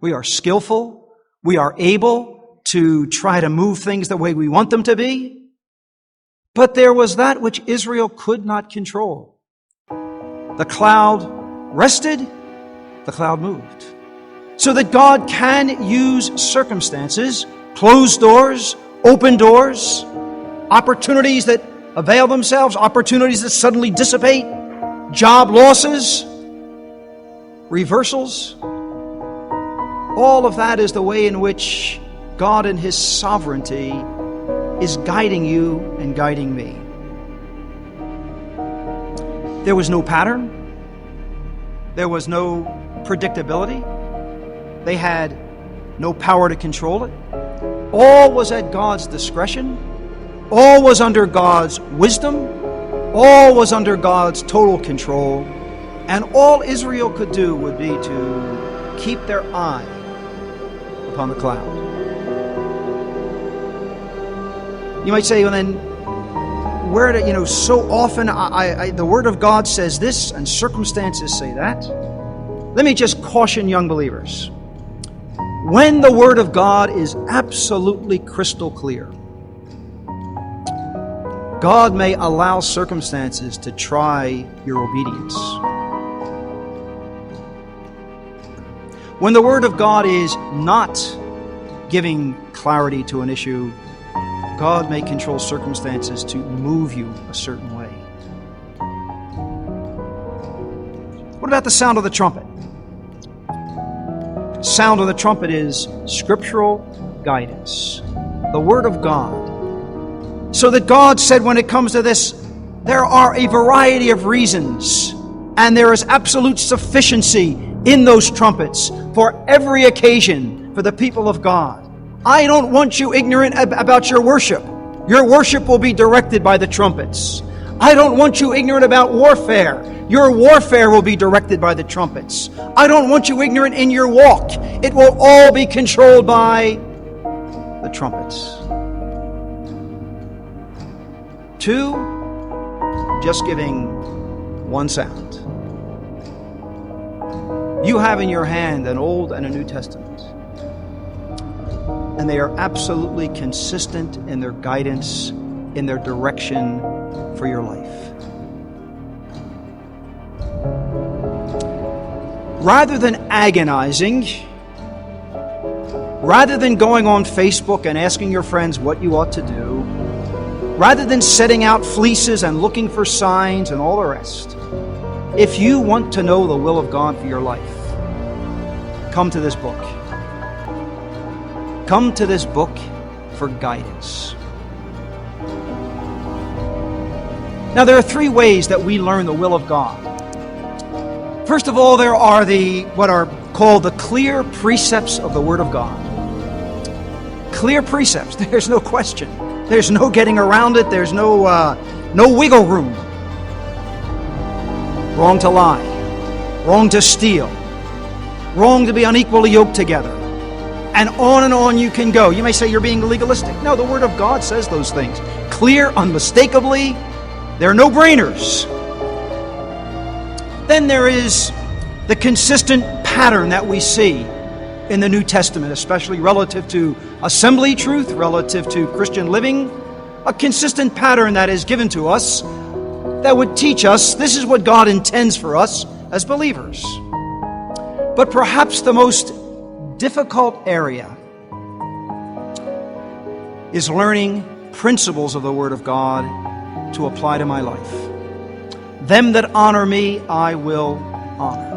We are skillful. We are able to try to move things the way we want them to be. But there was that which Israel could not control. The cloud rested, the cloud moved. So that God can use circumstances, closed doors, open doors, opportunities that avail themselves, opportunities that suddenly dissipate, job losses, reversals. All of that is the way in which God in His sovereignty is guiding you and guiding me. There was no pattern. There was no predictability. They had no power to control it. All was at God's discretion. All was under God's wisdom. All was under God's total control. And all Israel could do would be to keep their eye upon the cloud. You might say, well then, where do, so often the Word of God says this and circumstances say that. Let me just caution young believers. When the Word of God is absolutely crystal clear, God may allow circumstances to try your obedience. When the Word of God is not giving clarity to an issue, God may control circumstances to move you a certain way. What about the sound of the trumpet? Sound of the trumpet is scriptural guidance, the Word of God. So that God said when it comes to this, there are a variety of reasons, and there is absolute sufficiency in those trumpets for every occasion for the people of God. I don't want you ignorant about your worship. Your worship will be directed by the trumpets. I don't want you ignorant about warfare. Your warfare will be directed by the trumpets. I don't want you ignorant in your walk. It will all be controlled by the trumpets. 2, just giving one sound. You have in your hand an Old and a New Testament. And they are absolutely consistent in their guidance, in their direction for your life. Rather than agonizing, rather than going on Facebook and asking your friends what you ought to do, rather than setting out fleeces and looking for signs and all the rest, if you want to know the will of God for your life, come to this book. Come to this book for guidance. Now, there are 3 ways that we learn the will of God. First of all, there are what are called the clear precepts of the Word of God. Clear precepts. There's no question. There's no getting around it. There's no wiggle room. Wrong to lie. Wrong to steal. Wrong to be unequally yoked together. And on you can go. You may say you're being legalistic. No, the Word of God says those things. Clear, unmistakably. They're no-brainers. Then there is the consistent pattern that we see in the New Testament, especially relative to assembly truth, relative to Christian living. A consistent pattern that is given to us that would teach us this is what God intends for us as believers. But perhaps the most difficult area is learning principles of the Word of God to apply to my life. Them that honor me, I will honor.